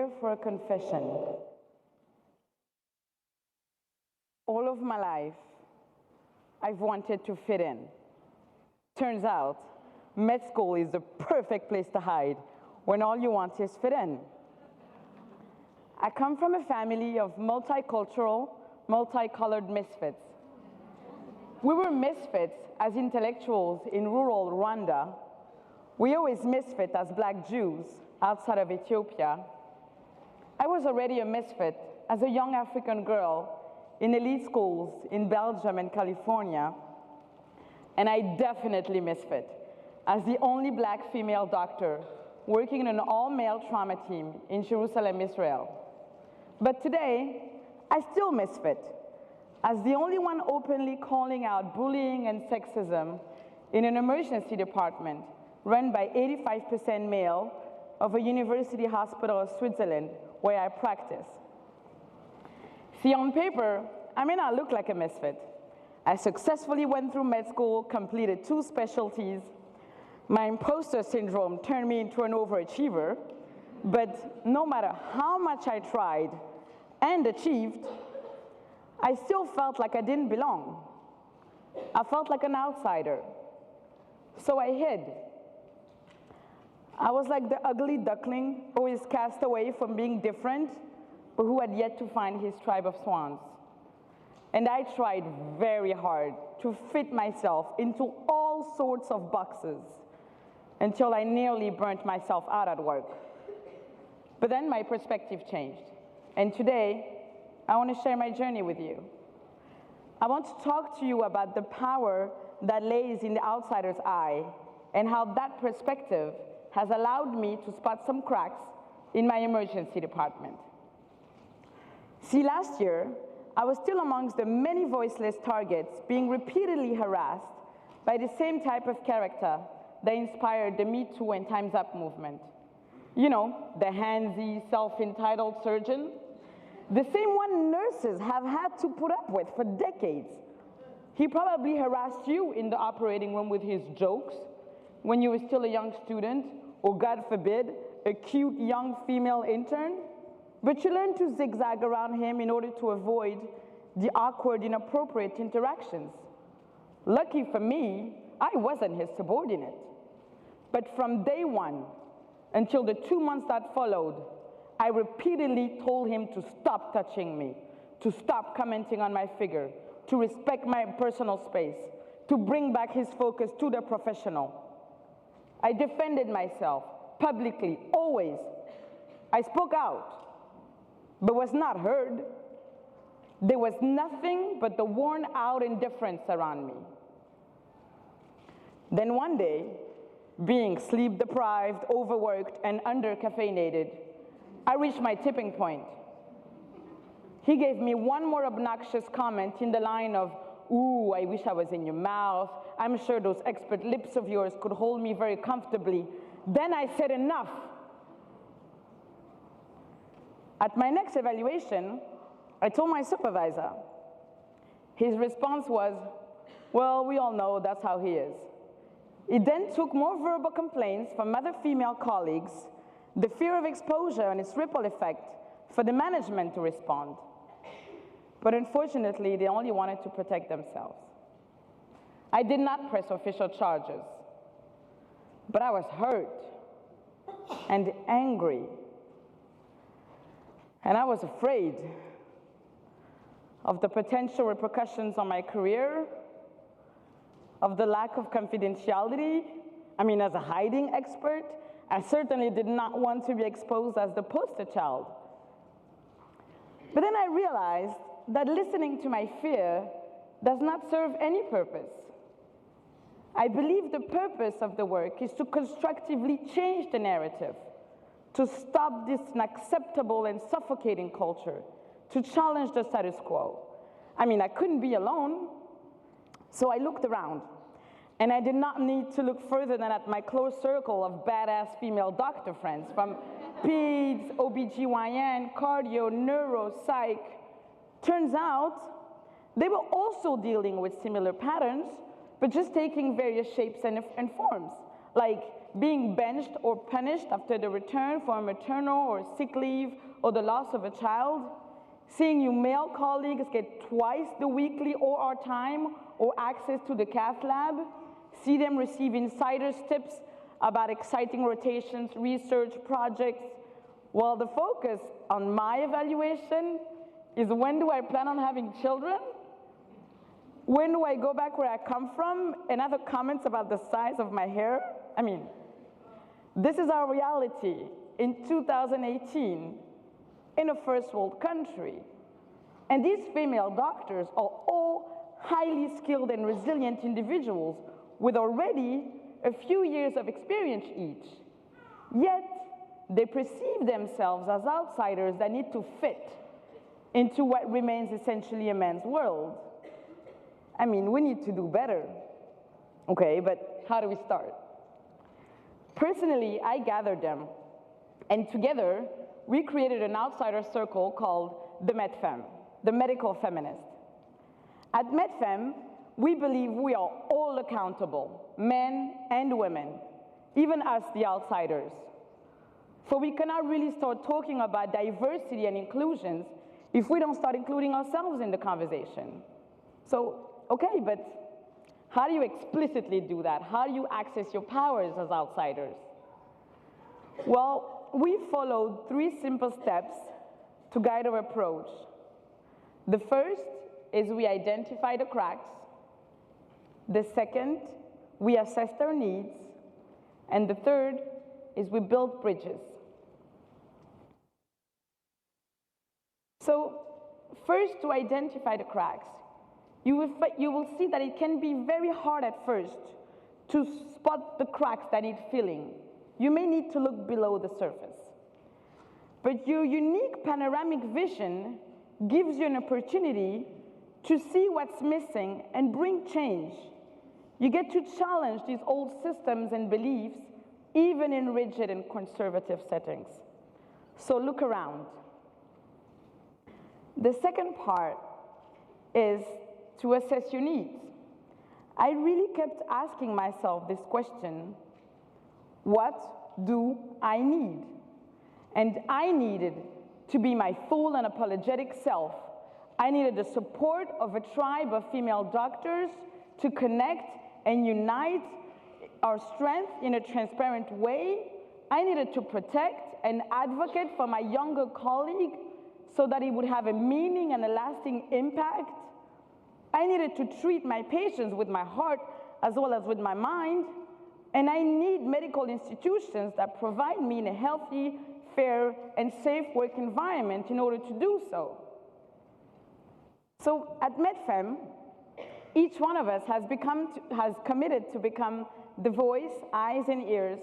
here for a confession. All of my life, I've wanted to fit in. Turns out, med school is the perfect place to hide when all you want is fit in. I come from a family of multicultural, multicolored misfits. We were misfits as intellectuals in rural Rwanda. We always misfit as Black Jews outside of Ethiopia. I was already a misfit as a young African girl in elite schools in Belgium and California. And I definitely misfit as the only Black female doctor working in an all-male trauma team in Jerusalem, Israel. But today, I still misfit as the only one openly calling out bullying and sexism in an emergency department run by 85% male of a university hospital of Switzerland where I practice. See, on paper, I may not look like a misfit. I successfully went through med school, completed 2 specialties. My imposter syndrome turned me into an overachiever, but no matter how much I tried and achieved, I still felt like I didn't belong. I felt like an outsider. So I hid. I was like the ugly duckling, always cast away from being different, but who had yet to find his tribe of swans. And I tried very hard to fit myself into all sorts of boxes until I nearly burnt myself out at work. But then my perspective changed. And today, I want to share my journey with you. I want to talk to you about the power that lays in the outsider's eye and how that perspective has allowed me to spot some cracks in my emergency department. See, last year, I was still amongst the many voiceless targets being repeatedly harassed by the same type of character that inspired the Me Too and Time's Up movement. You know, the handsy, self-entitled surgeon. The same one nurses have had to put up with for decades. He probably harassed you in the operating room with his jokes when you were still a young student, or God forbid, a cute young female intern. But you learned to zigzag around him in order to avoid the awkward, inappropriate interactions. Lucky for me, I wasn't his subordinate. But from day one until the 2 months that followed, I repeatedly told him to stop touching me, to stop commenting on my figure, to respect my personal space, to bring back his focus to the professional. I defended myself publicly, always. I spoke out, but was not heard. There was nothing but the worn out indifference around me. Then one day, being sleep deprived, overworked, and under-caffeinated, I reached my tipping point. He gave me one more obnoxious comment in the line of, "Ooh, I wish I was in your mouth. I'm sure those expert lips of yours could hold me very comfortably." Then I said, "Enough." At my next evaluation, I told my supervisor. His response was, "Well, we all know that's how he is." It then took more verbal complaints from other female colleagues, the fear of exposure and its ripple effect, for the management to respond. But unfortunately, they only wanted to protect themselves. I did not press official charges, but I was hurt and angry. And I was afraid of the potential repercussions on my career, of the lack of confidentiality. I mean, as a hiding expert, I certainly did not want to be exposed as the poster child. But then I realized that listening to my fear does not serve any purpose. I believe the purpose of the work is to constructively change the narrative, to stop this unacceptable and suffocating culture, to challenge the status quo. I mean, I couldn't be alone, so I looked around. And I did not need to look further than at my close circle of badass female doctor friends, from peds, OBGYN, cardio, neuro, psych. Turns out, they were also dealing with similar patterns, but just taking various shapes and forms, like being benched or punished after the return from maternal or sick leave or the loss of a child, seeing your male colleagues get twice the weekly OR time or access to the cath lab, see them receive insider's tips about exciting rotations, research projects, while the focus on my evaluation is when do I plan on having children? When do I go back where I come from? And other comments about the size of my hair? I mean, this is our reality in 2018 in a first world country. And these female doctors are all highly skilled and resilient individuals with already a few years of experience each. Yet, they perceive themselves as outsiders that need to fit into what remains essentially a man's world. I mean, we need to do better. Okay, but how do we start? Personally, I gathered them, and together, we created an outsider circle called the MedFem, the Medical Feminist. At MedFem, we believe we are all accountable, men and women, even us, the outsiders. So we cannot really start talking about diversity and inclusions if we don't start including ourselves in the conversation. So, okay, but how do you explicitly do that? How do you access your powers as outsiders? Well, we followed 3 simple steps to guide our approach. The first is we identify the cracks. The second, we assess their needs. And the third is we build bridges. So first, to identify the cracks. You will see that it can be very hard at first to spot the cracks that need filling. You may need to look below the surface. But your unique panoramic vision gives you an opportunity to see what's missing and bring change. You get to challenge these old systems and beliefs, even in rigid and conservative settings. So look around. The second part is to assess your needs. I really kept asking myself this question: what do I need? And I needed to be my full and unapologetic self. I needed the support of a tribe of female doctors to connect and unite our strength in a transparent way. I needed to protect and advocate for my younger colleague so that it would have a meaning and a lasting impact. I needed to treat my patients with my heart as well as with my mind. And I need medical institutions that provide me in a healthy, fair, and safe work environment in order to do so. So at MedFem, each one of us has committed to become the voice, eyes, and ears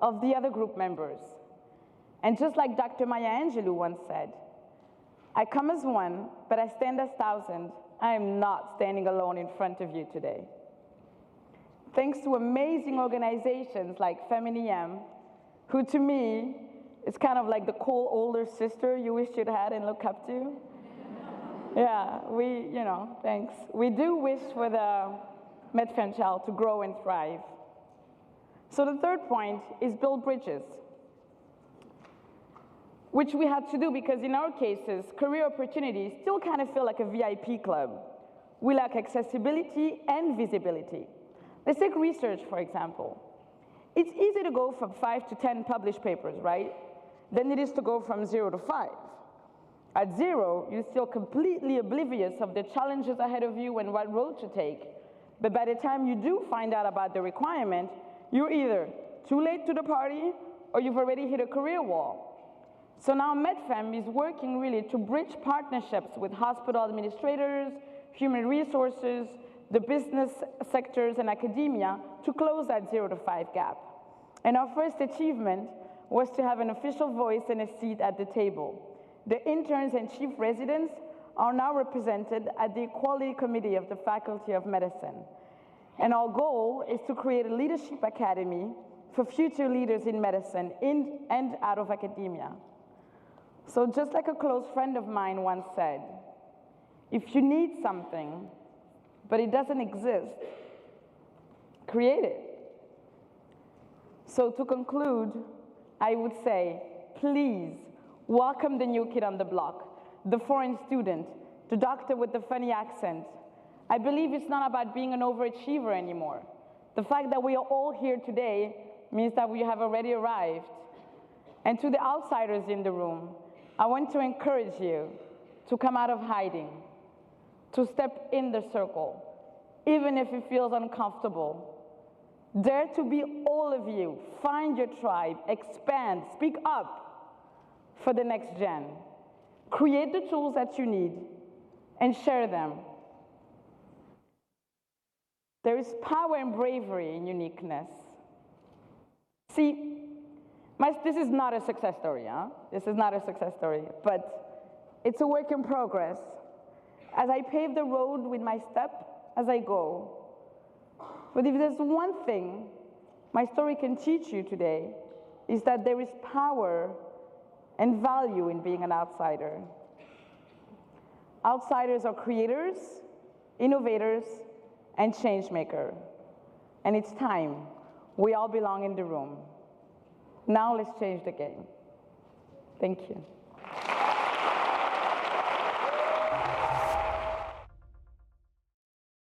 of the other group members. And just like Dr. Maya Angelou once said, I come as one, but I stand as 1,000. I am not standing alone in front of you today. Thanks to amazing organizations like FEMINIM, who to me is kind of like the cool older sister you wish you'd had and look up to. Yeah, thanks. We do wish for the MedFem child to grow and thrive. So the third point is build bridges, which we had to do because in our cases, career opportunities still kind of feel like a VIP club. We lack accessibility and visibility. Let's take research, for example. It's easy to go from 5 to 10 published papers, right? Than it is to go from 0 to 5. At 0, you're still completely oblivious of the challenges ahead of you and what road to take. But by the time you do find out about the requirement, you're either too late to the party or you've already hit a career wall. So now MedFem is working really to bridge partnerships with hospital administrators, human resources, the business sectors, and academia to close that 0 to 5 gap. And our first achievement was to have an official voice and a seat at the table. The interns and chief residents are now represented at the Equality Committee of the Faculty of Medicine. And our goal is to create a leadership academy for future leaders in medicine in and out of academia. So just like a close friend of mine once said, if you need something, but it doesn't exist, create it. So to conclude, I would say, please welcome the new kid on the block, the foreign student, the doctor with the funny accent. I believe it's not about being an overachiever anymore. The fact that we are all here today means that we have already arrived. And to the outsiders in the room, I want to encourage you to come out of hiding, to step in the circle, even if it feels uncomfortable. Dare to be all of you. Find your tribe, expand, speak up for the next gen. Create the tools that you need and share them. There is power and bravery in uniqueness. See, this is not a success story, huh? This is not a success story, but it's a work in progress. As I pave the road with my step as I go, but if there's one thing my story can teach you today, is that there is power and value in being an outsider. Outsiders are creators, innovators, and change makers. And it's time. We all belong in the room. Now let's change the game. Thank you.